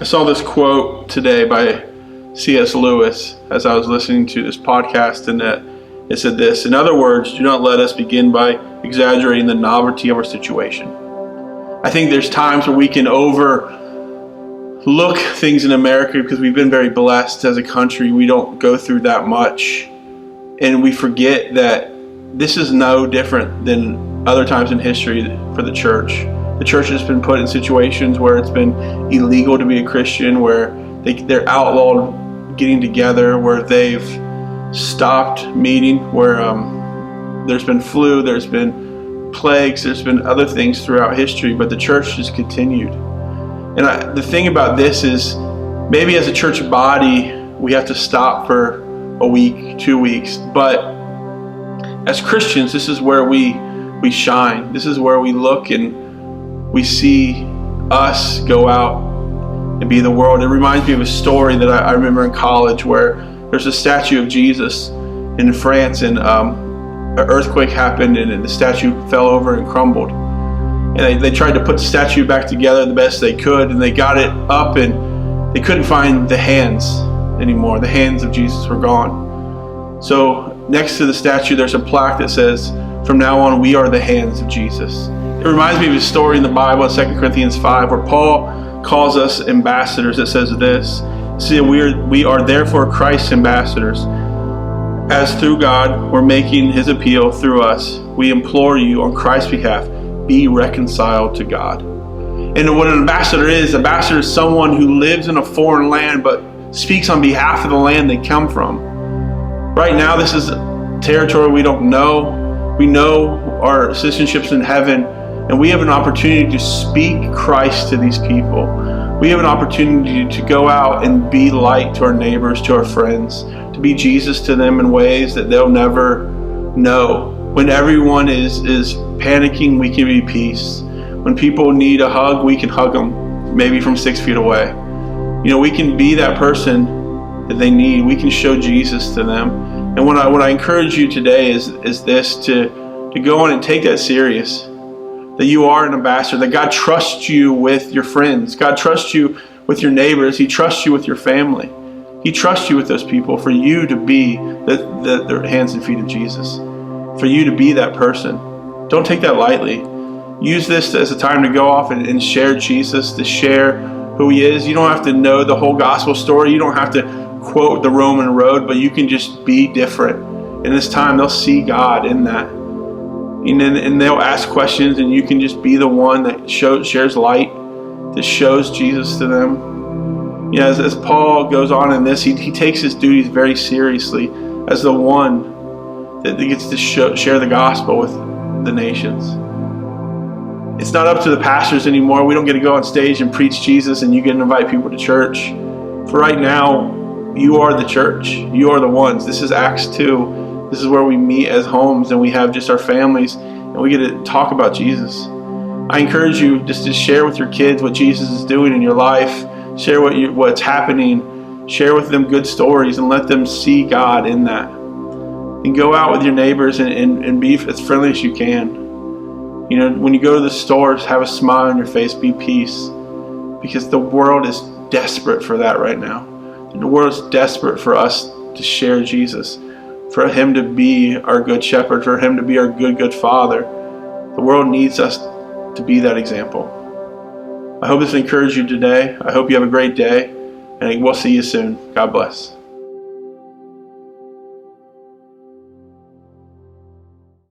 I saw this quote today by C.S. Lewis as I was listening to this podcast, and it said this: "In other words, do not let us begin by exaggerating the novelty of our situation." I think there's times where we can overlook things in America because we've been very blessed as a country. We don't go through that much, and we forget that this is no different than other times in history for the church. The church has been put in situations where it's been illegal to be a Christian, where they're outlawed getting together, where they've stopped meeting, where there's been flu, there's been plagues, there's been other things throughout history, but the church has continued. And the thing about this is, maybe as a church body, we have to stop for a week, 2 weeks, but as Christians, this is where we shine. This is where we look and we see us go out and be the world. It reminds me of a story that I remember in college where there's a statue of Jesus in France, and an earthquake happened and the statue fell over and crumbled. And they tried to put the statue back together the best they could, and they got it up and they couldn't find the hands anymore. The hands of Jesus were gone. So next to the statue there's a plaque that says, "From now on, we are the hands of Jesus." It reminds me of a story in the Bible, 2 Corinthians 5, where Paul calls us ambassadors. It says this: "See, we are therefore Christ's ambassadors, as through God we're making his appeal through us. We implore you on Christ's behalf, be reconciled to God." And what an ambassador is someone who lives in a foreign land but speaks on behalf of the land they come from. Right now, this is territory we don't know. We know our citizenship's in heaven, and we have an opportunity to speak Christ to these people. We have an opportunity to go out and be light to our neighbors, to our friends, to be Jesus to them in ways that they'll never know. When everyone is panicking, we can be peace. When people need a hug, we can hug them, maybe from 6 feet away. We can be that person that they need. We can show Jesus to them. And what I encourage you today is this: to go on and take that serious. That you are an ambassador, that God trusts you with your friends. God trusts you with your neighbors. He trusts you with your family. He trusts you with those people for you to be the hands and feet of Jesus. For you to be that person. Don't take that lightly. Use this as a time to go off and share Jesus, to share who he is. You don't have to know the whole gospel story. You don't have to quote the Roman road, but you can just be different. In this time, they'll see God in that. And they'll ask questions, and you can just be the one that shares light, that shows Jesus to them. As Paul goes on in this, he takes his duties very seriously as the one that gets to share the gospel with the nations. It's not up to the pastors anymore. We don't get to go on stage and preach Jesus and you get to invite people to church. For right now, you are the church. You are the ones. This is Acts 2. This is where we meet as homes and we have just our families and we get to talk about Jesus. I encourage you just to share with your kids what Jesus is doing in your life. Share what's happening. Share with them good stories and let them see God in that. And go out with your neighbors and be as friendly as you can. When you go to the stores, have a smile on your face, be peace. Because the world is desperate for that right now. The world is desperate for us to share Jesus. For him to be our good shepherd, for him to be our good father. The world needs us to be that example. I hope this encouraged you today. I hope you have a great day, and we'll see you soon. God bless.